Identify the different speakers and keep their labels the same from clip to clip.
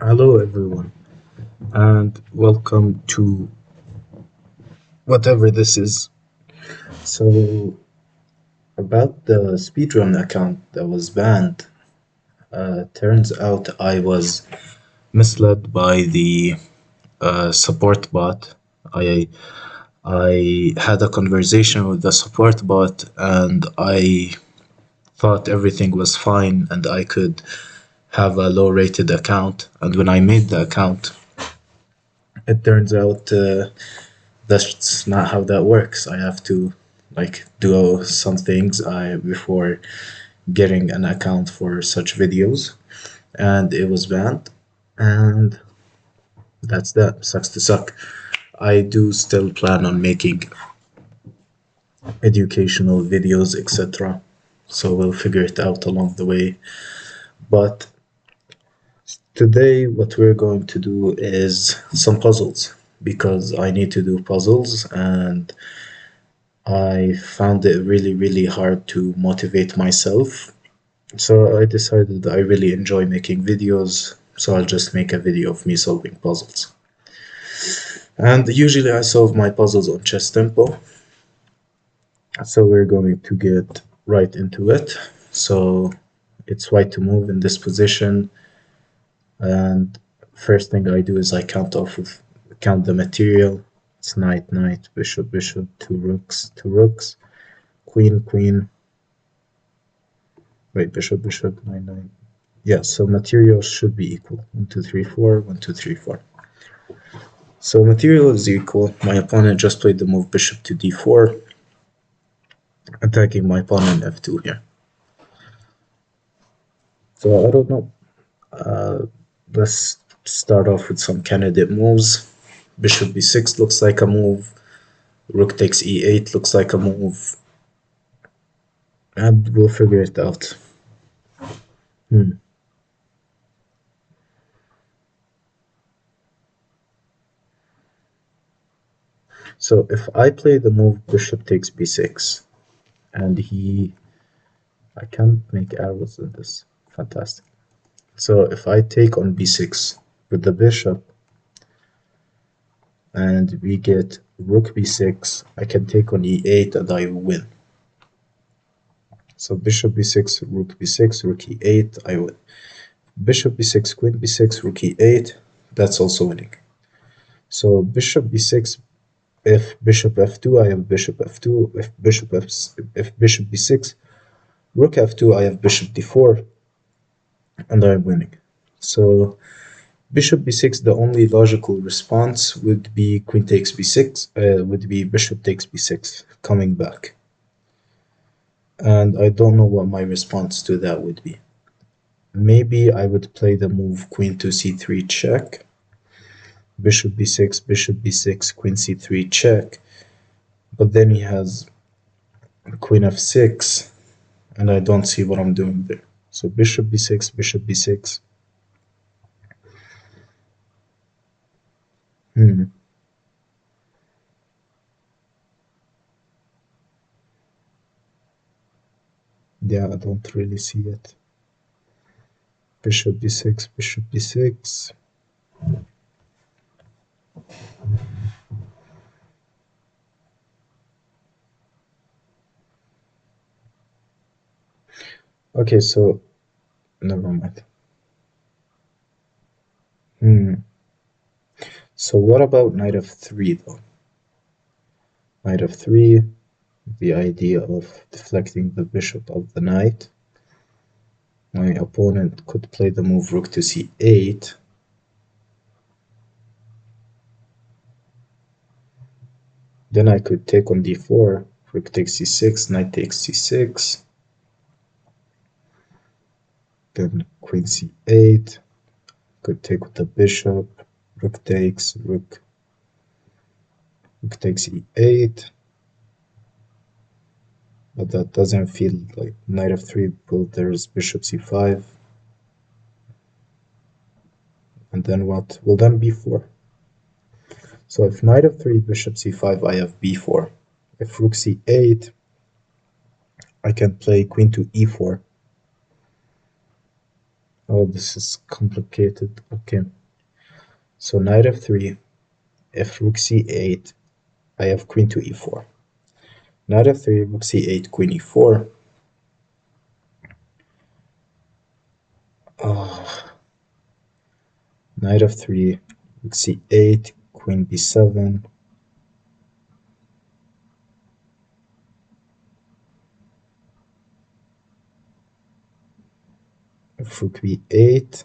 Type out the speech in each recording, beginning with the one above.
Speaker 1: Hello, everyone, and welcome to whatever this is. So, about the speedrun account that was banned, turns out I was misled by the support bot. I I had a conversation with the support bot, and I thought everything was fine, and I could have a low-rated account. And when I made the account, it turns out that's not how that works. I have to do some things I before getting an account for such videos, and it was banned. And that's that. Sucks to suck. I do still plan on making educational videos, etc. So we'll figure it out along the way. But today, what we're going to do is some puzzles because I need to do puzzles and I found it really, really hard to motivate myself. So I decided I really enjoy making videos, so I'll just make a video of me solving puzzles. And usually I solve my puzzles on chess tempo, so we're going to get right into it. So it's white to move in this position, and first thing I do is I count the material. It's knight, knight, bishop, bishop, two rooks, queen, queen. Wait, bishop, bishop, nine, nine. Yeah, so materials should be equal. 1, 2, 3, 4, 1, 2, 3, 4. So material is equal. My opponent just played the move bishop to d4, attacking my opponent f2 here. So I don't know. Let's start off with some candidate moves. Bishop b6 looks like a move. Rook takes e8 looks like a move. And we'll figure it out. So if I play the move bishop takes b6, and I can't make arrows in this. Fantastic. So if I take on b6 with the bishop, and we get rook b6, I can take on e8 and I win. So bishop b6, rook b6, rook e8, I win. Bishop b6, queen b6, rook e8, that's also winning. So bishop b6, if bishop f2, I have bishop f2. If bishop b6, rook f2, I have bishop d4, and I'm winning. So bishop b6, the only logical response would be queen takes b6, would be bishop takes b6, coming back. And I don't know what my response to that would be. Maybe I would play the move queen to c3 check, bishop b6, queen c3 check, but then he has queen f6, and I don't see what I'm doing there. So bishop b6, bishop b6. Yeah, I don't really see it. Bishop b6, bishop b6. Okay, so never mind. So what about knight f3 though? Knight f3, the idea of deflecting the bishop of the knight. My opponent could play the move rook to c8. Then I could take on d4, rook takes c6, knight takes c6. Then queen c8, could take with the bishop, rook takes, rook takes e8. But that doesn't feel like knight f3, well, there's bishop c5. And then what? Well, then b4. So if knight f3, bishop c5, I have b4. If rook c8, I can play queen to e4. Oh, this is complicated. Okay. So knight f3, if rook c8, I have queen to e4. Knight f3, rook c8, queen e4. Oh, knight f3, rook c8, queen b7. Rook b8.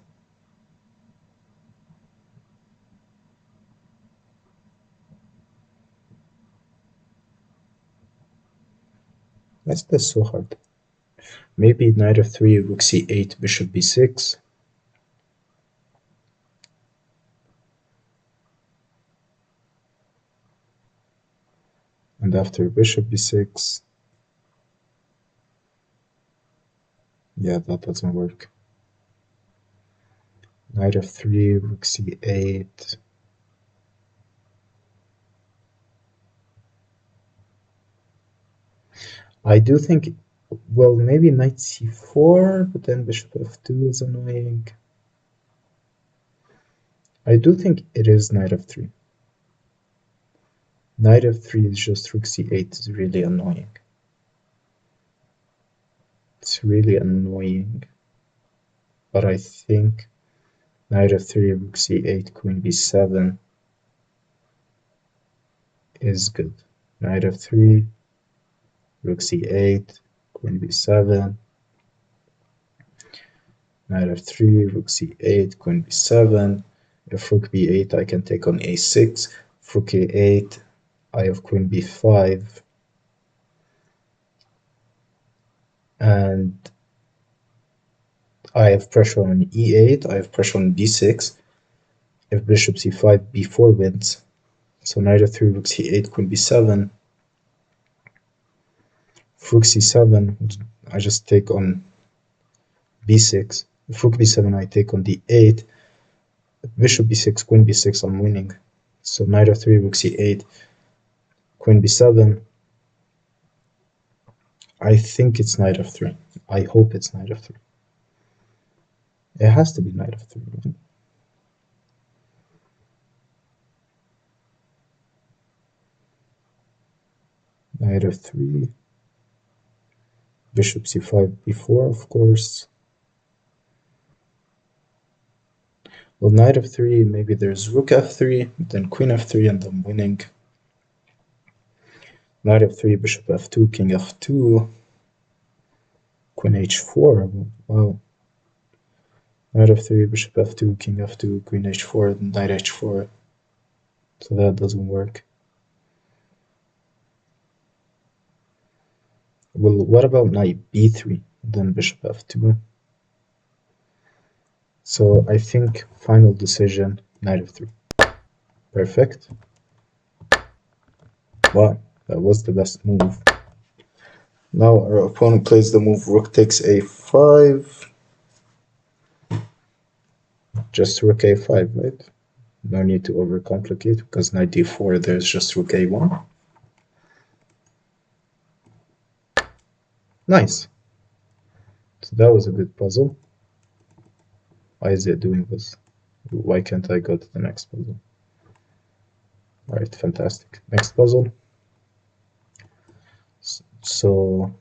Speaker 1: Why is this so hard? Maybe knight f3, rook c8, bishop b6. And after bishop b6, yeah, that doesn't work. Knight f3, rook c8. I do think, well, maybe knight c4, but then bishop f2 is annoying. I do think it is knight f3. Knight f3 is just rook c8 is really annoying. It's really annoying. But I think knight f3, rook c8, queen b7 is good. Knight f3, rook c8, queen b7. Knight f3, rook c8, queen b7. If rook b8, I can take on a6. If rook a8, I have queen b5. And I have pressure on e8, I have pressure on b6. If bishop c5, b4 wins. So knight f3, rook c8, queen b7. If rook c7, I just take on b6. If rook b7, I take on d8. Bishop b6, queen b6, I'm winning. So knight f3, rook c8, queen b7. I think it's knight f3. I hope it's knight f3. It has to be knight f3. Right? Knight f3. Bishop c5, b4, of course. Well, knight f3, maybe there's rook f3, then queen f3, and I'm winning. Knight f3, bishop f2, king f2, queen h4. Wow. Knight f3, bishop f2, king f2, queen h4, knight h4. So that doesn't work. Well, what about knight b3, then bishop f2? So I think final decision, knight f3. Perfect. Wow, that was the best move. Now our opponent plays the move rook takes a5. Just rook a5, right? No need to overcomplicate because knight d4, there's just rook a1. Nice. So that was a good puzzle. Why is it doing this? Why can't I go to the next puzzle? Alright, fantastic. Next puzzle. So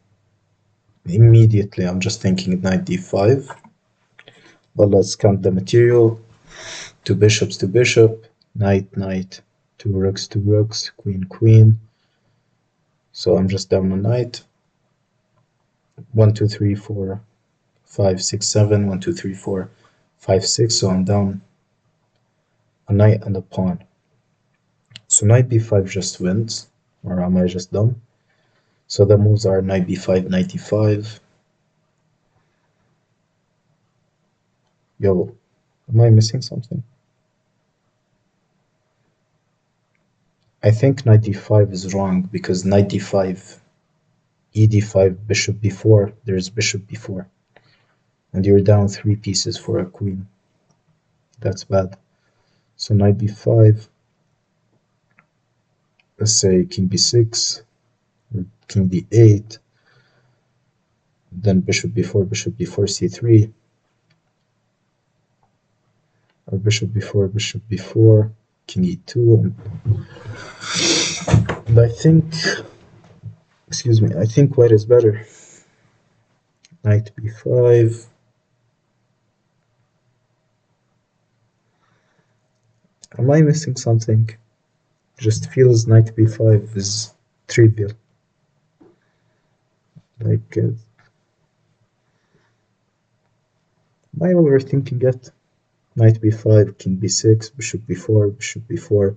Speaker 1: immediately I'm just thinking knight d5. But let's count the material. Two bishops to bishop, knight, knight, two rooks, queen, queen. So I'm just down a knight. 1, 2, 3, 4, 5, 6, 7. 1, 2, 3, 4, 5, 6. So I'm down a knight and a pawn. So knight b5 just wins, or am I just dumb? So the moves are knight b5, knight d5. Yo, am I missing something? I think knight d5 is wrong because knight d5, e d5, bishop b4, there's bishop b4. And you're down 3 pieces for a queen. That's bad. So knight b5, let's say king b6, or king d8, then bishop b4, c3. or bishop b4, king e2, and I think, excuse me, I think white is better. Knight b5. Am I missing something? Just feels knight b5 is trivial. Like, am I overthinking it? Knight b5, king b6, bishop b4, bishop b4,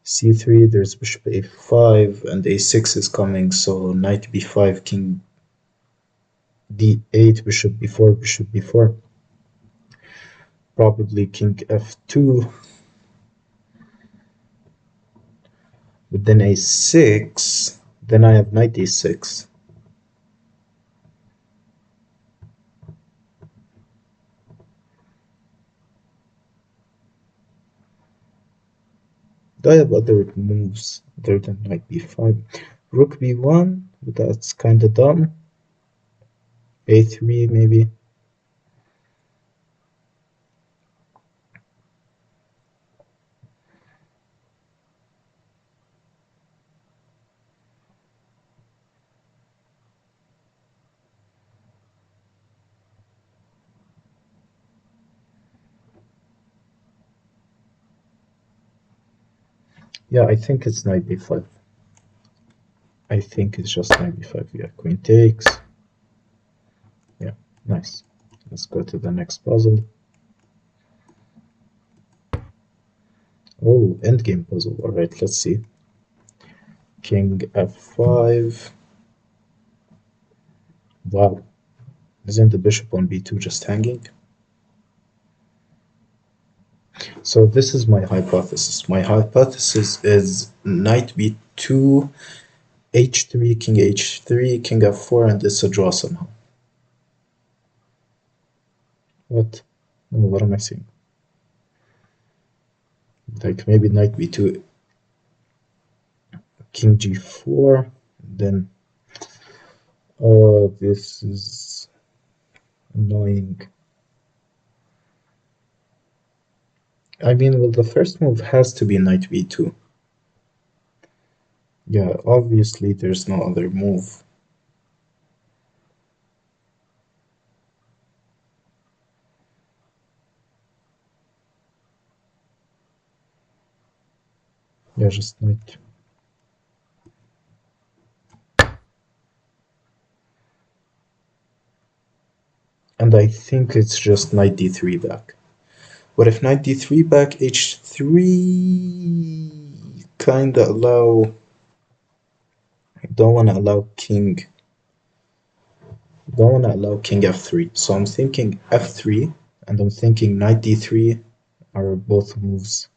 Speaker 1: c3, there's bishop a5, and a6 is coming, so knight b5, king d8, bishop b4, bishop b4. Probably king f2, but then a6, then I have knight a6. Do I have other moves other than knight b5? Rook b1, but that's kinda dumb. a3 maybe. Yeah, I think it's knight b5. I think it's just knight b5. Yeah, queen takes. Yeah, nice. Let's go to the next puzzle. Oh, endgame puzzle. All right, let's see. King f5. Wow. Isn't the bishop on b2 just hanging? So this is my hypothesis. My hypothesis is knight b2, h3, king f4, and it's a draw somehow. What? Oh, what am I saying? Like maybe knight b2, king g4, then this is annoying. I mean, well, the first move has to be knight b2. Yeah, obviously there's no other move. Yeah, just knight. And I think it's just knight d3 back. What if knight d3 back, h3 kinda allow... I don't wanna allow king... don't wanna allow king f3. So I'm thinking f3, and I'm thinking knight d3 are both moves.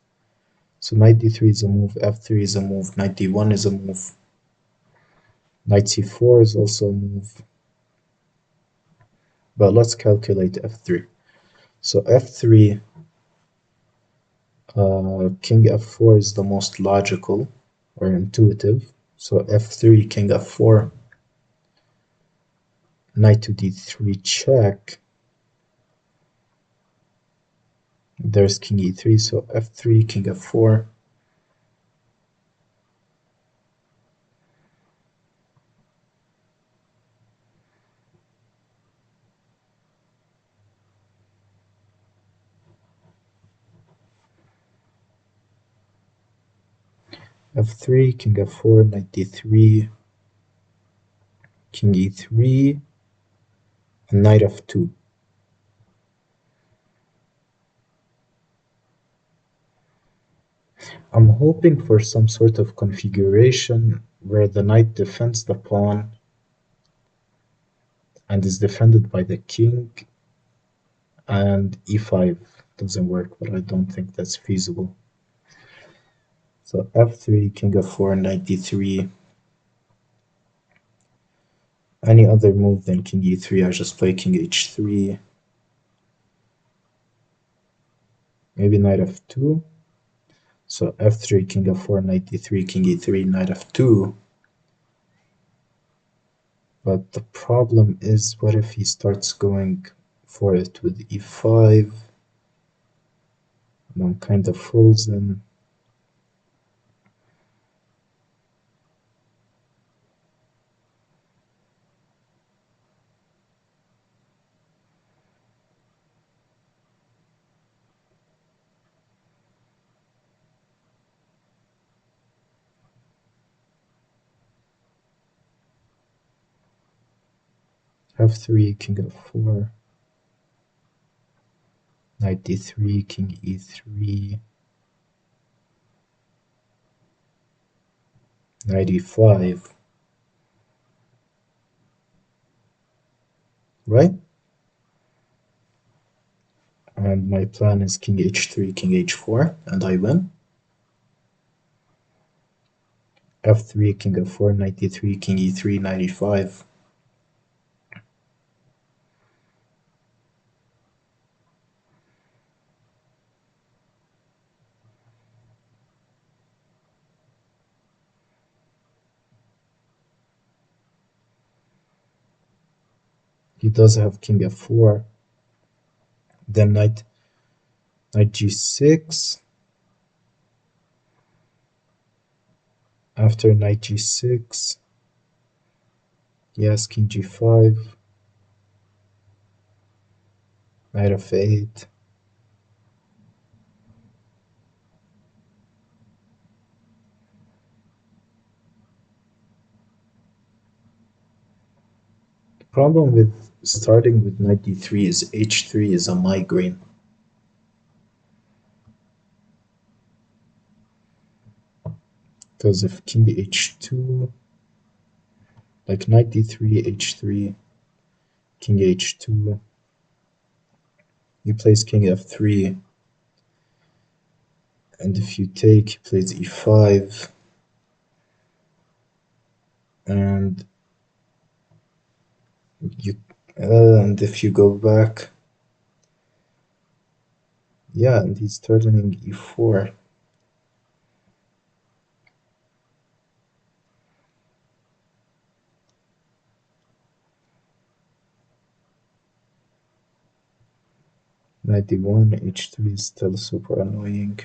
Speaker 1: So knight d3 is a move, f3 is a move, knight d1 is a move, knight c4 is also a move. But let's calculate f3. So f3, king f4 is the most logical or intuitive. So f3, king f4, knight to d3 check. There's king e3, so f3, king f4. f3, king f4, knight d3, king e3, and knight f2. I'm hoping for some sort of configuration where the knight defends the pawn and is defended by the king, and e5 doesn't work, but I don't think that's feasible. So f3, king f4, knight d3. Any other move than king e3, I just play king h3. Maybe knight f2. So f3, king f4, knight d3, king e3, knight f2. But the problem is, what if he starts going for it with e5? I'm kind of frozen. F3, king f4, knight d3, king e3, knight e5, right? And my plan is king h3, king h4, and I win. F3, king f4, knight d3, king e3, knight e5. He does have king f4. Then knight g6. After knight g6, he has king g5, knight f8. The problem with starting with knight d3 is h3 is a migraine. Because if king h2, like knight d3, h3, king h2, he plays king f3, and if you take, he plays e5, and if you go back, yeah, and he's threatening e4. Knight d1, h3 is still super annoying.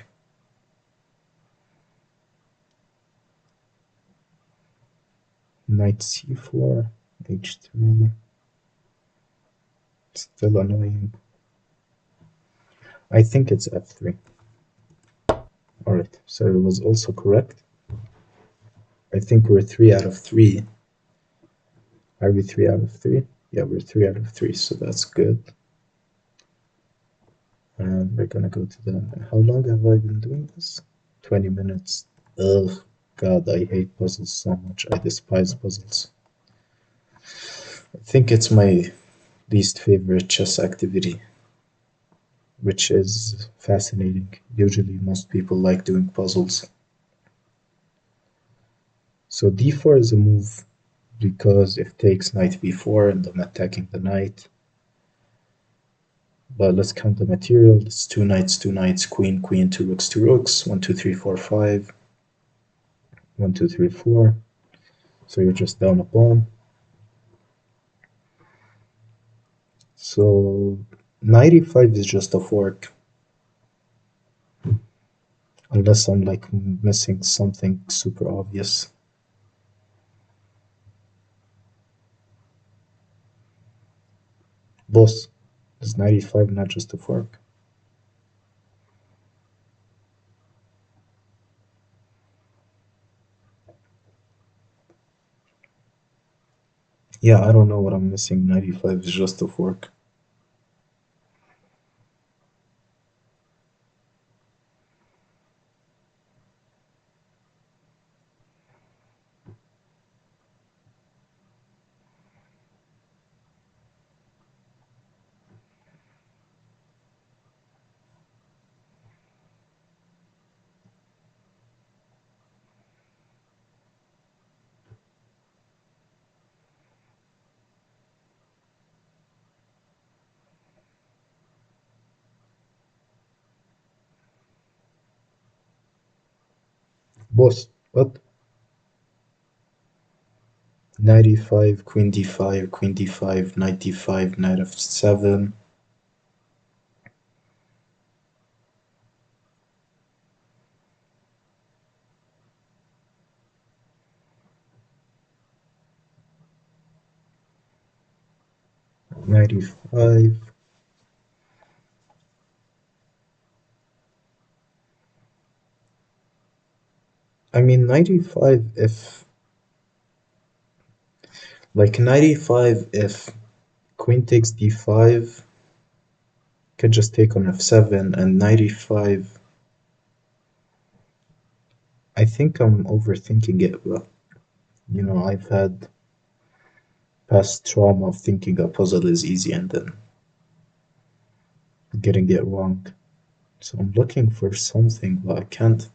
Speaker 1: Knight c4, h3, still annoying. I think it's f3. Alright, so it was also correct. I think we're 3 out of 3. Are we 3 out of 3? Yeah, we're 3 out of 3, so that's good. And we're gonna go to the... How long have I been doing this? 20 minutes. Ugh, God, I hate puzzles so much. I despise puzzles. I think it's my least favorite chess activity, which is fascinating. Usually most people like doing puzzles. So d4 is a move because if takes knight b4 and I'm attacking the knight. But let's count the material. It's two knights, queen, queen, two rooks, 1, 2, 3, 4, 5. 1, 2, 3, 4. So you're just down a pawn. So knight e5 is just a fork. Unless I'm like missing something super obvious. Boss, is knight e5 not just a fork? Yeah, I don't know what I'm missing. Knight e5 is just a fork. Boss, what? Knight e5, queen d5, knight d5, knight f7. 95. I mean, 95 if, like 95 if queen takes d5, can just take on f7, and 95, I think I'm overthinking it, but I've had past trauma of thinking a puzzle is easy and then getting it wrong. So I'm looking for something, but I can't.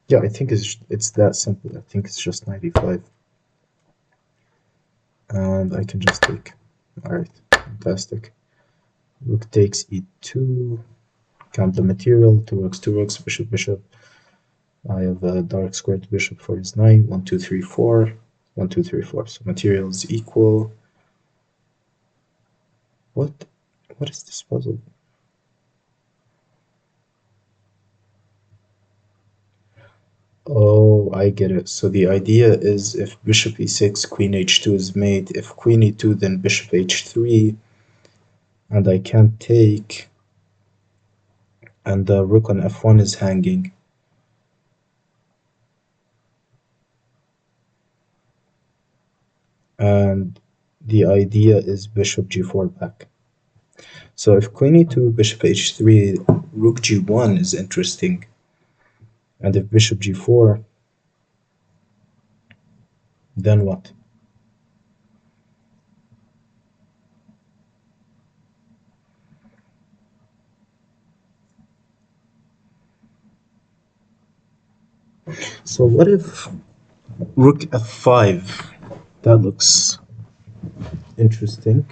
Speaker 1: Yeah, I think it's that simple. I think it's just 95. And I can just take. Alright, fantastic. Rook takes e2. Count the material. Two rooks, bishop, bishop. I have a dark squared bishop for his knight. 1, 2, 3, 4. 1, 2, 3, 4. So material is equal. What? What is this puzzle? Oh, I get it. So the idea is if bishop e6, queen h2 is made. If queen e2, then bishop h3. And I can't take. And the rook on f1 is hanging. And the idea is bishop g4 back. So if queen e2, bishop h3, rook g1 is interesting. And if bishop g4, then what? So what if rook f5? That looks interesting.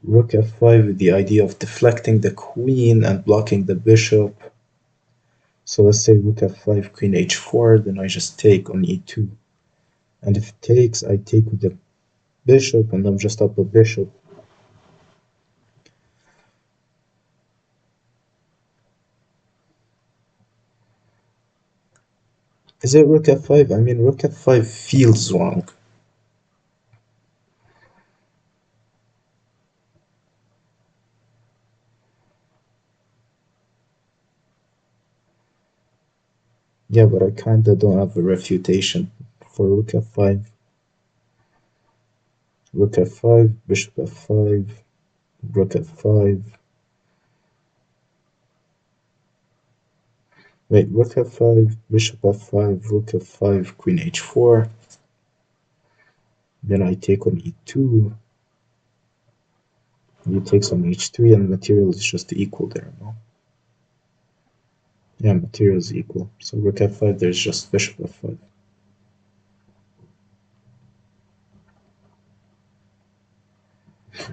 Speaker 1: Rook f5 with the idea of deflecting the queen and blocking the bishop. So let's say rook f5, queen h4, then I just take on e2. And if it takes, I take with the bishop, and I'm just up a bishop. Is it rook f5? I mean, rook f5 feels wrong. Yeah, but I kinda don't have a refutation for rook f5. Rook f5, bishop f5, rook f5. Wait, rook f5, bishop f5, rook f5, queen h4. Then I take on e2. He takes on h3, and material is just equal there, no? Yeah, material is equal. So rook f5, there's just bishop f5.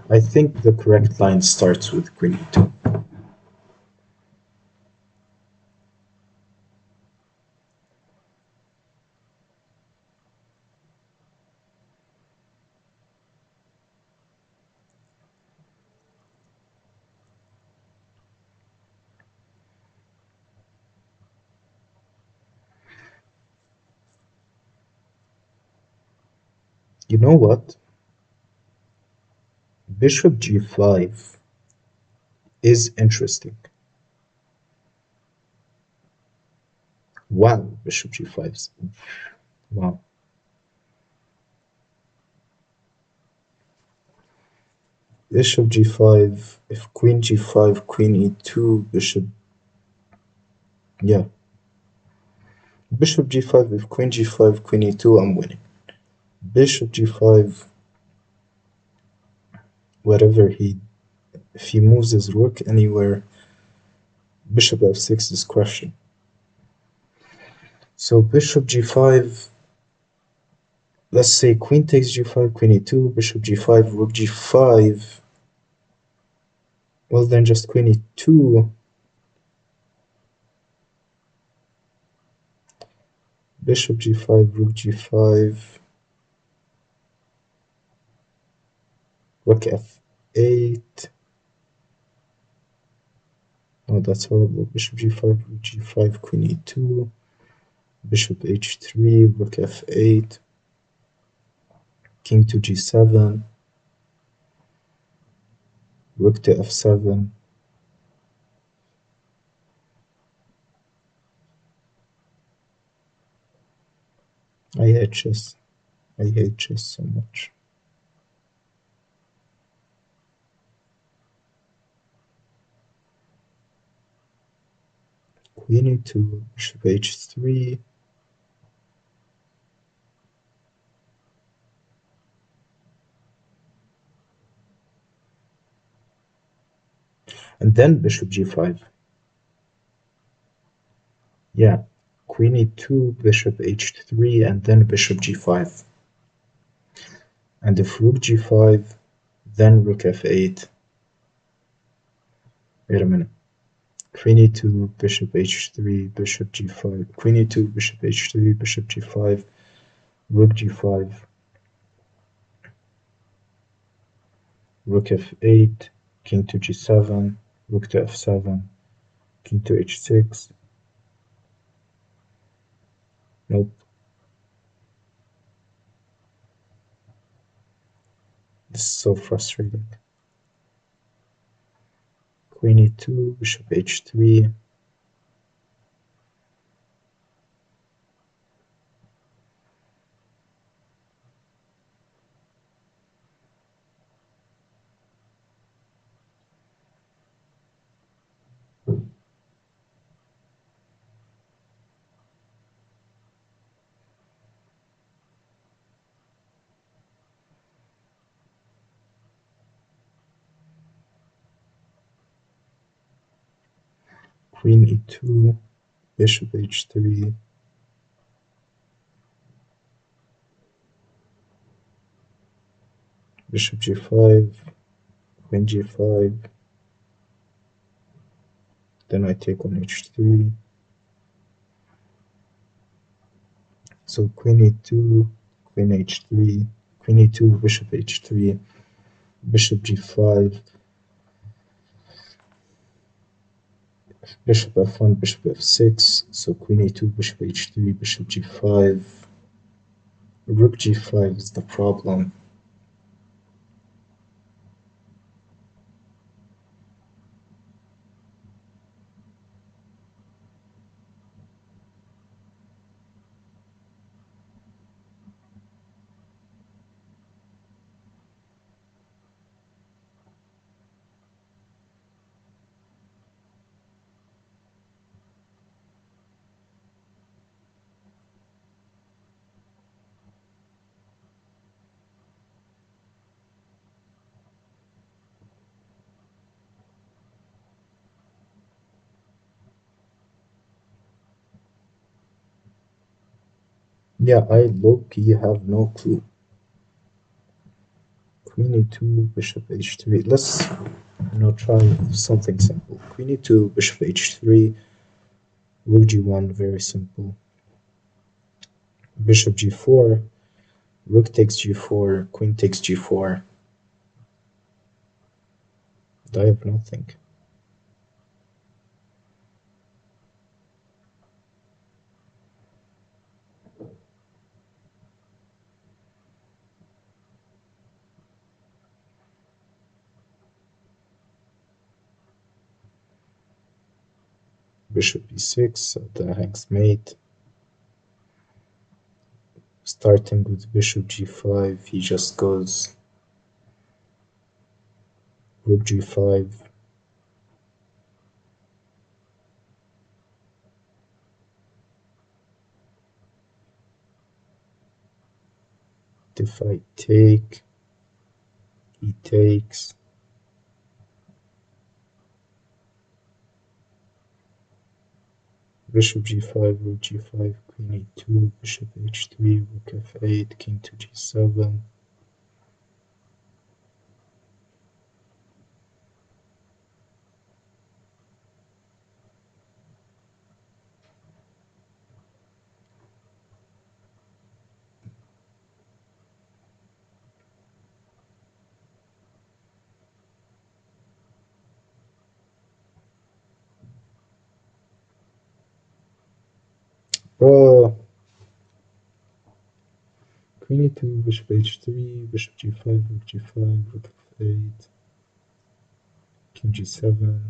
Speaker 1: I think the correct line starts with queen e2. You know what? Bishop g5 is interesting. Wow, bishop g5. Wow. Bishop g5, if queen g5, queen e2, bishop. Yeah. Bishop g5, if queen g5, queen e2, I'm winning. Bishop g5, whatever if he moves his rook anywhere, bishop f6 is crushing. So bishop g5, let's say queen takes g5, queen e2, bishop g5, rook g5. Well, then just queen e2. Bishop g5, rook g5, rook f8. Oh, that's horrible. Bishop g5, rook g5, queen e2. bishop h3, rook f8, king to g7, rook to f7. I hate chess. I hate chess so much. Queen e2, bishop h3. And then bishop g5. Yeah, queen e2, bishop h3, and then bishop g5. And if rook g5, then rook f8. Wait a minute. Queen e2, bishop h3, bishop g5. Queen e2, bishop h3, bishop g5, rook g5, rook f8, king to g7, rook to f7, king to h6. Nope. This is so frustrating. Queen e2, bishop h3. Queen e2, bishop h3. Bishop g5, queen g5. Then I take on h3. So queen e2, queen h3, queen e2, bishop h3, bishop g5, bishop f1, bishop f6. So queen e2, bishop h3, bishop g5. Rook g5 is the problem. Yeah, I low-key have no clue. Queen e2, bishop h3. Let's try something simple. Queen e2, bishop h3, rook g1, very simple. Bishop g4, rook takes g4, queen takes g4. I have nothing. Bishop e6, the hangs mate. Starting with bishop g5, he just goes rook g5. If I take, he takes. Bishop g5, rook g5, queen e2, bishop h3, rook f8, king to g7. Oh, queen e2, bishop h3, bishop g5, rook g5, rook f8, king g7.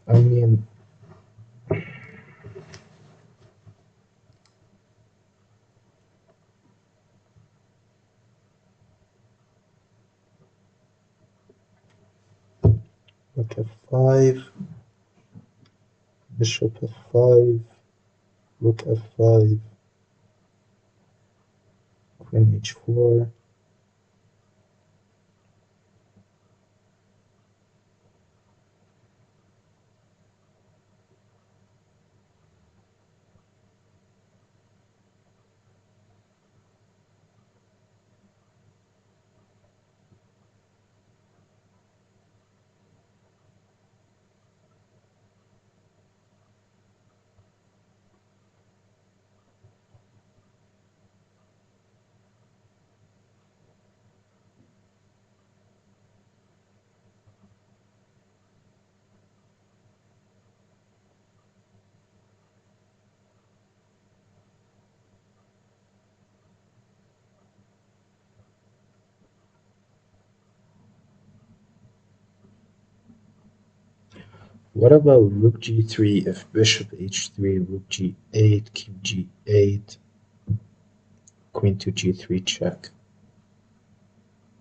Speaker 1: I mean, rook f5, bishop f5, rook f5, queen h4. What about rook g3 if bishop h3, rook g8, king g8, queen to g3 check,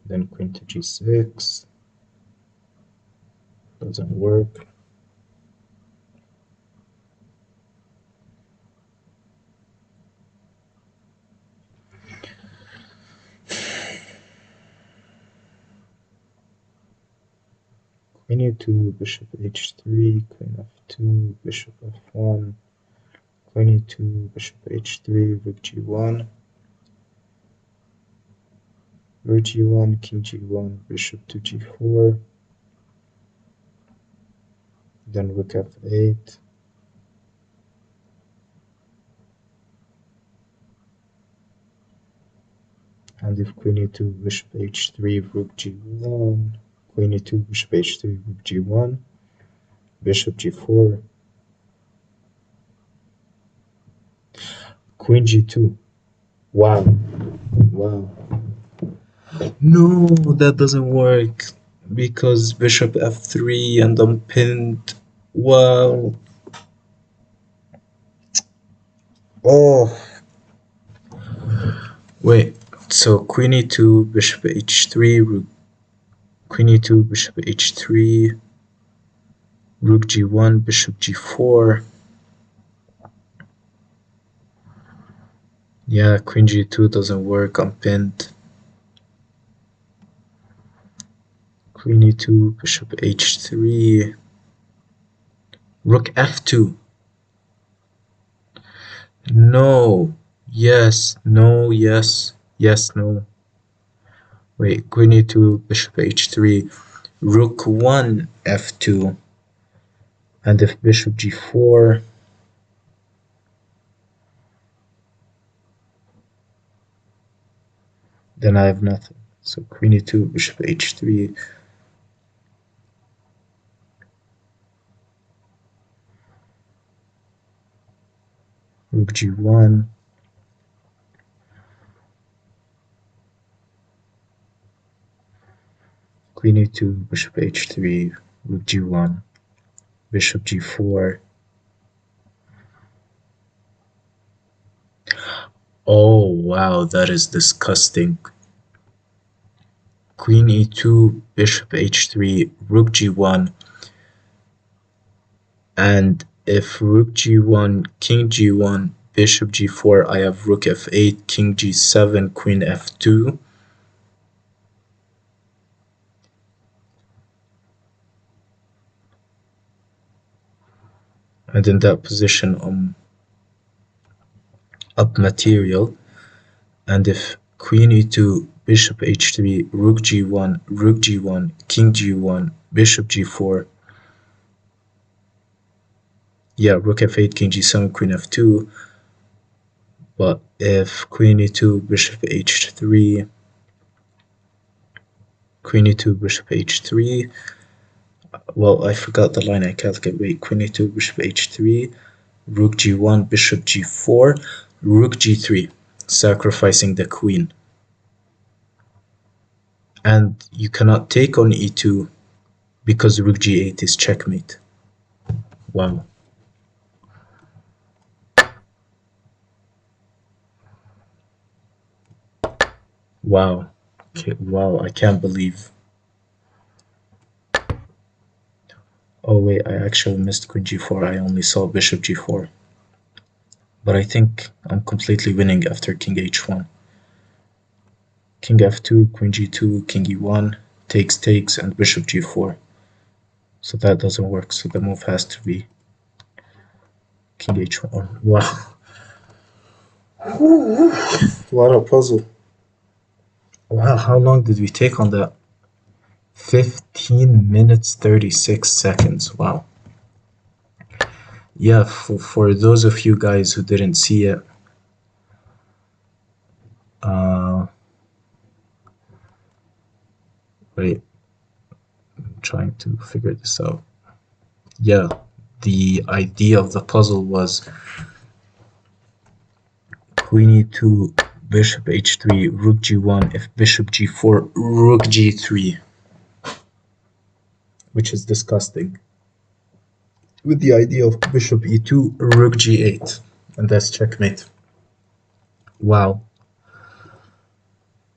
Speaker 1: then queen to g6, doesn't work. Queen e2, bishop h3, queen f2, bishop f1, queen e2, bishop h3, rook g1, rook g1, king g1, bishop to g4, then rook f8, and if queen e2, bishop h3, rook g1, queen e2, bishop h3, rook g1, bishop g4, queen g2. Wow, wow. No, that doesn't work because bishop f3 and I'm pinned. Wow. Oh, wait. So queen e2, bishop h3, rook, queen e2, bishop h3, rook g1, bishop g4. Yeah, queen g2 doesn't work. I'm pinned. Queen e2, bishop h3, rook f2. No. Yes. No. Yes. Yes. No. Wait. Queen e2, bishop h3, rook 1 f2, and if bishop g4, then I have nothing. So queen e2, bishop h3, rook g1, queen e2, bishop h3, rook g1, bishop g4. Oh wow, that is disgusting. Queen e2, bishop h3, rook g1, and if rook g1, king g1, bishop g4, I have rook f8, king g7, queen f2. And in that position, up material. And if queen e2, bishop h3, rook g1, king g1, bishop g4, yeah, rook f8, king g7, queen f2. But if queen e2, bishop h3, queen e2, bishop h3, well, I forgot the line I calculated. Wait, queen e2, bishop h3, rook g1, bishop g4, rook g3, sacrificing the queen. And you cannot take on e2 because rook g8 is checkmate. Wow. Wow. Okay, wow, I can't believe. Oh wait, I actually missed queen g4. I only saw bishop g4. But I think I'm completely winning after king h1. King f2, queen g2, king e1, takes, and bishop g4. So that doesn't work, so the move has to be king h1. Wow. What a puzzle. Wow, how long did we take on that? 15 minutes 36 seconds. Wow. Yeah, for those of you guys who didn't see it, wait, I'm trying to figure this out. Yeah, the idea of the puzzle was queen e2, bishop h3, rook g1, if bishop g4, rook g3, which is disgusting, with the idea of bishop e2, rook g8, and that's checkmate. Wow.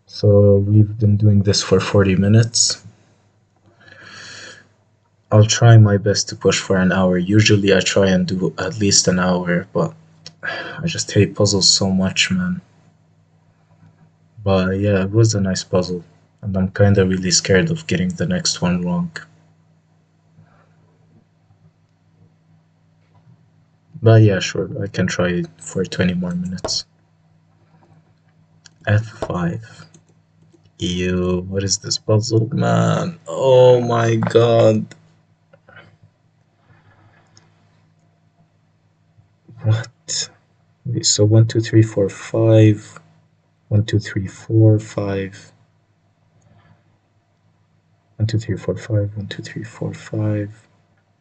Speaker 1: So we've been doing this for 40 minutes. I'll try my best to push for an hour. Usually I try and do at least an hour, but I just hate puzzles so much, man. But yeah, it was a nice puzzle, and I'm kinda really scared of getting the next one wrong. But yeah, sure, I can try for 20 more minutes. F5. Ew, what is this puzzle, man? Oh my god. What? Wait, so 1, 2, 3, 4, 5. 1, 2, 3, 4, 5. 1, 2, 3, 4, 5. 1, 2, 3, 4, 5.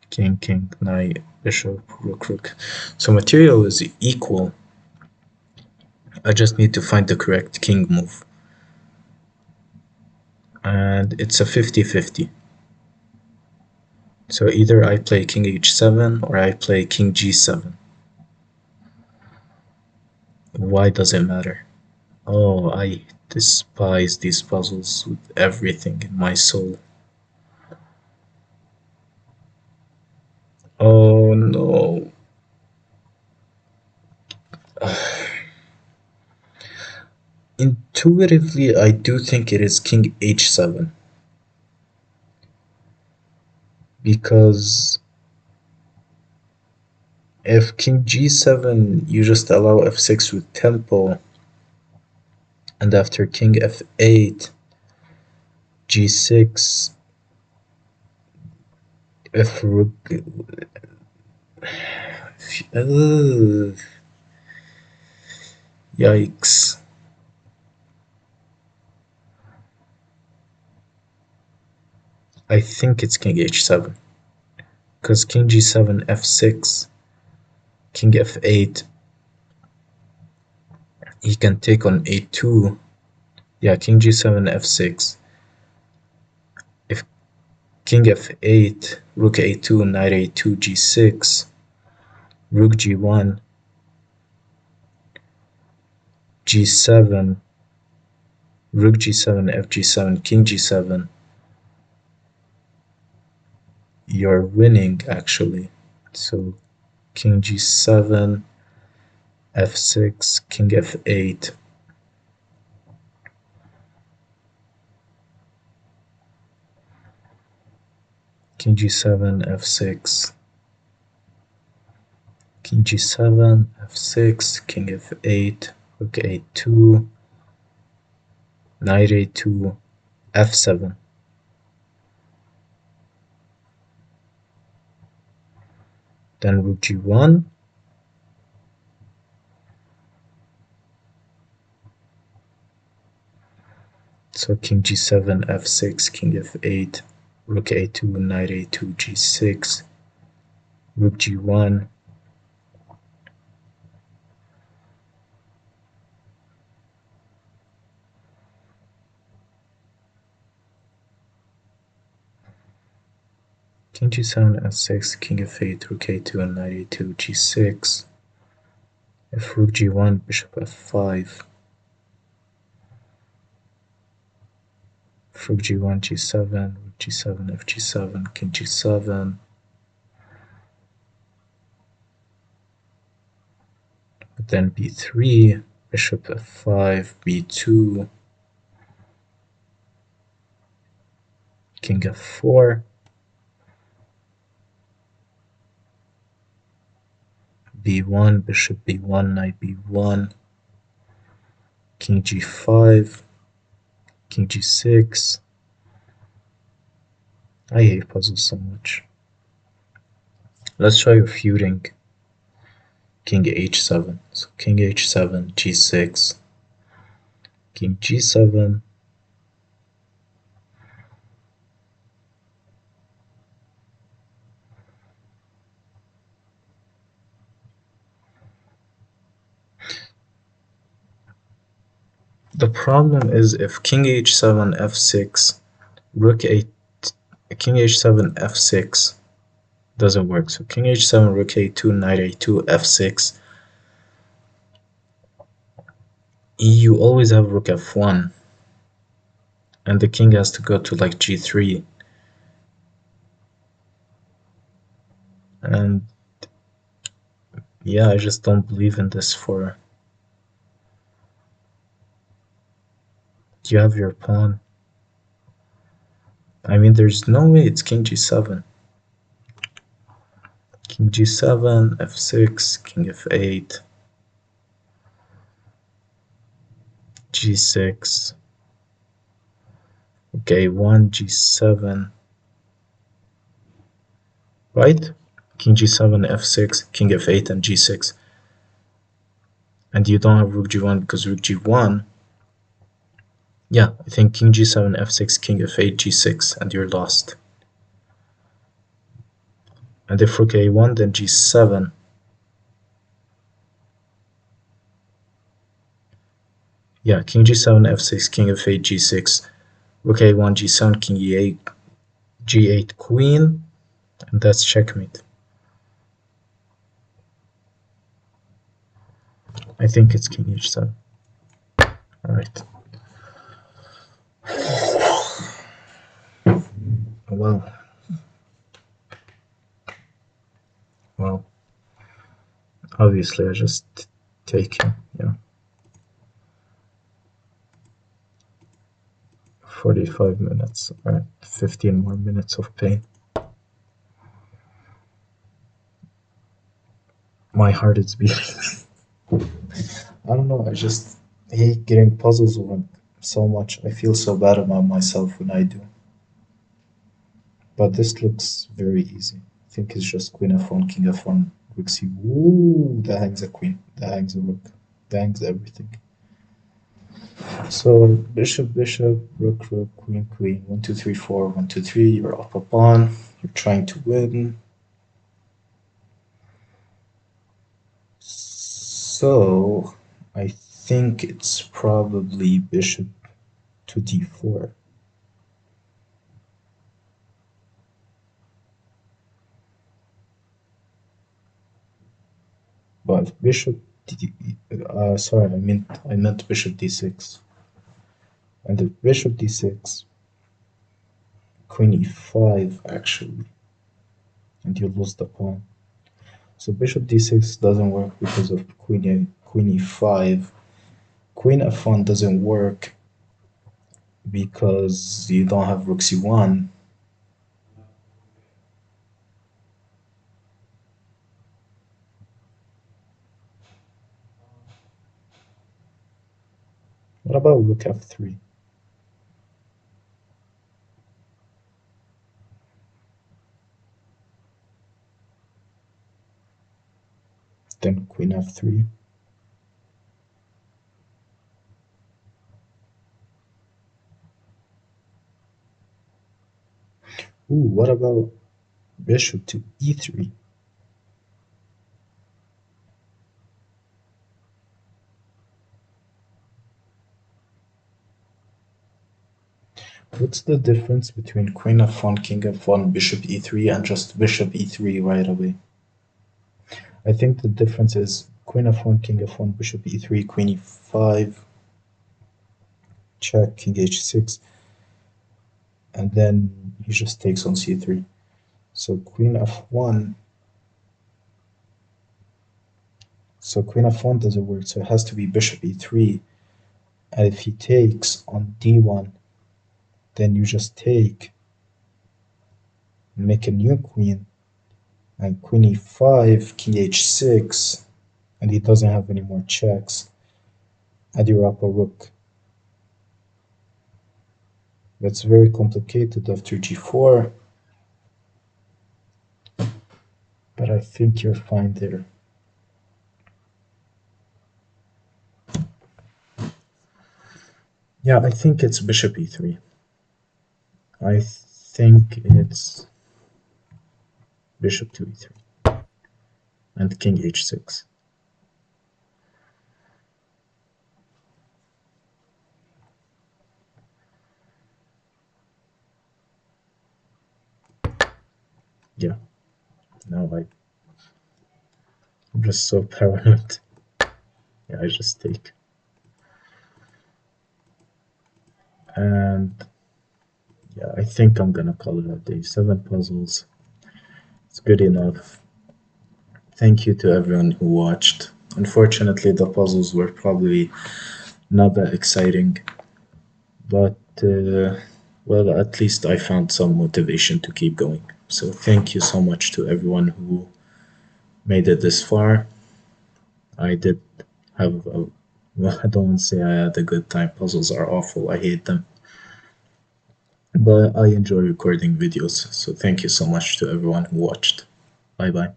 Speaker 1: King, knight, bishop, rook. So material is equal. I just need to find the correct king move. And it's a 50-50. So either I play king h7 or I play king g7. Why does it matter? Oh, I despise these puzzles with everything in my soul. Oh no. Intuitively, I do think it is king h7. Because if king g7, you just allow f6 with tempo, and after king f8, g6, if rook, yikes. I think it's king h7, because king g7, f6, king f8, he can take on a2. Yeah, king g7, f6. If king f8, rook a2, knight a2, g6, rook g1, g7, rook g7, f g7, king g7, you're winning actually. So king g7, f6, king f8, king g7, f6, king g7, f6, king f8, rook a2, knight a2, f7. Then rook g1, so king g7, f6, king f8, rook a2, knight a2, g6, rook g1, king g7, f6, king f8, rook a2, and knight a2, g6. If rook g1, bishop f5. If rook g1, g7, rook g7, f g7, king g7. But then b3, bishop f5, b2, king f4, b1, bishop b1, knight b1, king g5, king g6. I hate puzzles so much. Let's try refuting king h7. So king h7, g6, king g7, the problem is if king h7, f6, rook 8, king h7, f6 doesn't work. So king h7, rook a2, knight a2, f6. You always have rook f1, and the king has to go to like g3. And yeah, I just don't believe in this for... You have your pawn. I mean, there's no way it's king g7. King g7, f6, king f8, g6, okay, a1, g7, right? King g7, f6, king f8, and g6. And you don't have rook g1 because rook g1... Yeah, I think king g7, f6, king f8, g6, and you're lost. And if rook a1, then g7. Yeah, king g7, f6, king f8, g6, rook a1, g7, king e8, g8, queen, and that's checkmate. I think it's king h7. Alright. Well. Well. Obviously, I just take him, yeah. 45 minutes, alright, 15 more minutes of pain. My heart is beating. I don't know, I just hate getting puzzles wrong so much. I feel so bad about myself when I do. But this looks very easy. I think it's just queen f1, king f1, rook c. Ooh, that hangs a queen, that hangs a rook, that hangs everything. So bishop, bishop, rook, rook, queen, queen, 1, 2, 3, 4, 1, 2, 3, you're up a pawn, you're trying to win. So I think it's probably bishop to d4. But bishop sorry, I meant bishop d6. And if bishop d6, queen e5 actually, and you lose the pawn. So bishop d6 doesn't work because of queen e5. Queen f1 doesn't work because you don't have rook c1. What about rook f3? Then queen f3. Ooh, what about bishop to e3? What's the difference between queen f1, king f1, bishop e3, and just bishop e3 right away? I think the difference is queen f1, king f1, bishop e3, queen e5, check, king h6, and then he just takes on c3. So queen f1, doesn't work, so it has to be bishop e3. And if he takes on d1, then you just take, make a new queen, and queen e5, king h6, and he doesn't have any more checks, and you're up a rook. That's very complicated after g4, but I think you're fine there. Yeah, I think it's bishop e3. I think it's bishop to e3 and king h6. Yeah, now I'm just so paranoid. Yeah, I just take. And yeah, I think I'm gonna call it a day. 7 puzzles. It's good enough. Thank you to everyone who watched. Unfortunately, the puzzles were probably not that exciting, but well, at least I found some motivation to keep going. So thank you so much to everyone who made it this far. I did have a, well, I don't want to say I had a good time. Puzzles are awful. I hate them. But I enjoy recording videos. So thank you so much to everyone who watched. Bye bye.